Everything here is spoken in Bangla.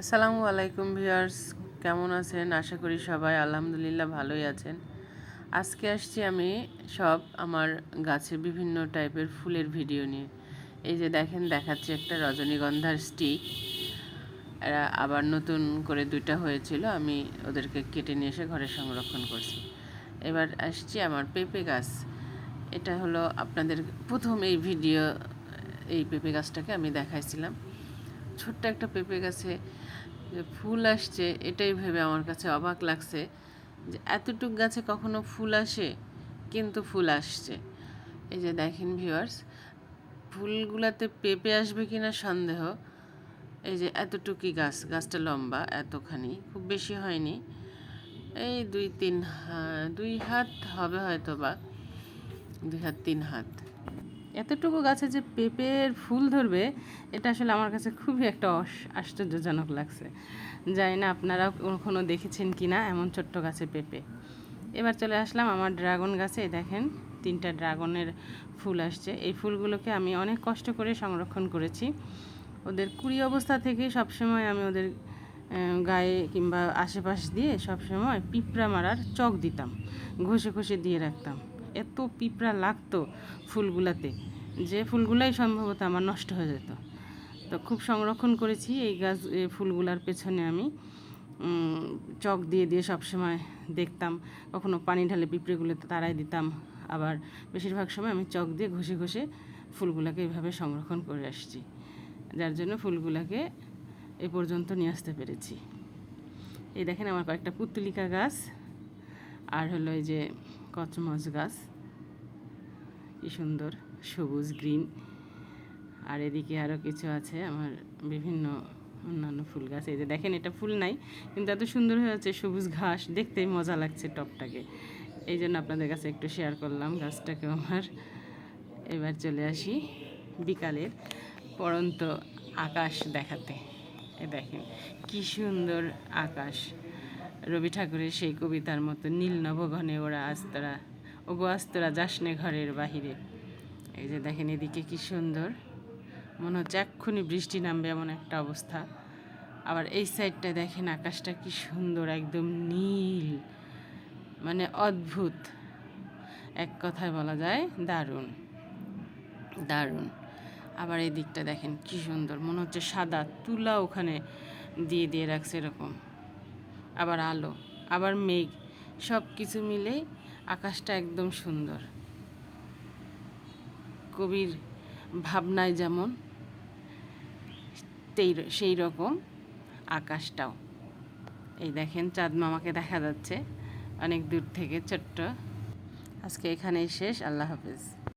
আসসালামু আলাইকুম ভিউয়ার্স, কেমন আছেন? আশা করি সবাই আলহামদুলিল্লাহ ভালোই আছেন। আজকে আসছি আমি সব আমার গাছে বিভিন্ন টাইপের ফুলের ভিডিও নিয়ে। এই যে দেখেন, দেখাচ্ছি একটা রজনীগন্ধার স্টিক। এরা আবার নতুন করে দুইটা হয়েছিল, আমি ওদেরকে কেটে নিয়ে এসে ঘরে সংরক্ষণ করছি। এবার আসছি আমার পেঁপে গাছ। এটা হলো আপনাদের প্রথম এই পেঁপে গাছটাকে আমি দেখাইছিলাম। ছোট্ট একটা পেঁপে গাছে যে ফুল আসছে, এটাই ভেবে আমার কাছে অবাক লাগছে যে এতটুক গাছে কখনো ফুল আসে, কিন্তু ফুল আসছে। এই যে দেখেন ভিউয়ার্স, ফুলগুলাতে পেঁপে আসবে কিনা সন্দেহ। এই যে এতটুকুই গাছটা লম্বা এতখানি, খুব বেশি হয়নি, এই 2-3 হাত হবে হয়তো, বা 2 হাত 3 হাত। এতটুকু গাছে যে পেঁপের ফুল ধরবে, এটা আসলে আমার কাছে খুবই একটা আশ্চর্যজনক লাগছে। জানি না আপনারা কখনো দেখেছেন কি না এমন ছোট্ট গাছে পেঁপে। এবার চলে আসলাম আমার ড্রাগন গাছে। দেখেন 3টা ড্রাগনের ফুল আসছে। এই ফুলগুলোকে আমি অনেক কষ্ট করে সংরক্ষণ করেছি। ওদের কুড়ি অবস্থা থেকে সবসময় আমি ওদের গায়ে কিংবা আশেপাশ দিয়ে সবসময় পিঁপড়া মারার চক দিতাম, ঘষে ঘষে দিয়ে রাখতাম। এত পিঁপড়া লাগতো ফুলগুলাতে যে ফুলগুলাই সম্ভবত আমার নষ্ট হয়ে যেত। তো খুব সংরক্ষণ করেছি এই ফুলগুলার পেছনে আমি চক দিয়ে দিয়ে সবসময় দেখতাম। কখনো পানি ঢালে পিঁপড়েগুলোতে তাড়াই দিতাম, আবার বেশিরভাগ সময় আমি চক দিয়ে ঘষে ঘষে ফুলগুলাকে এইভাবে সংরক্ষণ করে আসছি, যার জন্য ফুলগুলাকে এ পর্যন্ত নিয়ে আসতে পেরেছি। এই দেখেন আমার কয়েকটা পুতুলিকা গাছ, আর হলো এই যে কচমচ গাছ, কি সুন্দর সবুজ গ্রিন। আর এদিকে আরও কিছু আছে আমার বিভিন্ন অন্যান্য ফুল গাছ। এই যে দেখেন, এটা ফুল নাই কিন্তু এত সুন্দর হয়েছে, সবুজ ঘাস, দেখতেই মজা লাগছে টপটাকে। এই জন্য আপনাদের কাছে একটু শেয়ার করলাম গাছটাকে আমার। এবার চলে আসি বিকালের পড়ন্ত আকাশ দেখাতে। এ দেখেন কি সুন্দর আকাশ, রবি ঠাকুরের সেই কবিতার মতো নীল নবঘনে ওরা আস্তরা, ওগো আস্তরা যাসনে ঘরের বাহিরে। এই যে দেখেন এদিকে কি সুন্দর, মনে হচ্ছে এক্ষুনি বৃষ্টি নামবে এমন একটা অবস্থা। আবার এই সাইডটা দেখেন আকাশটা কি সুন্দর, একদম নীল, মানে অদ্ভুত, এক কথায় বলা যায় দারুণ দারুণ। আবার এই দিকটা দেখেন কি সুন্দর, মনে হচ্ছে সাদা তুলা ওখানে দিয়ে দিয়ে রাখছে এরকম। আবার আলো, আবার মেঘ, সব কিছু মিলেই আকাশটা একদম সুন্দর। কবির ভাবনায় যেমন সেই রকম আকাশটাও। এই দেখেন চাঁদ মামাকে দেখা যাচ্ছে অনেক দূর থেকে, ছোট্ট। আজকে এখানেই শেষ, আল্লাহ হাফেজ।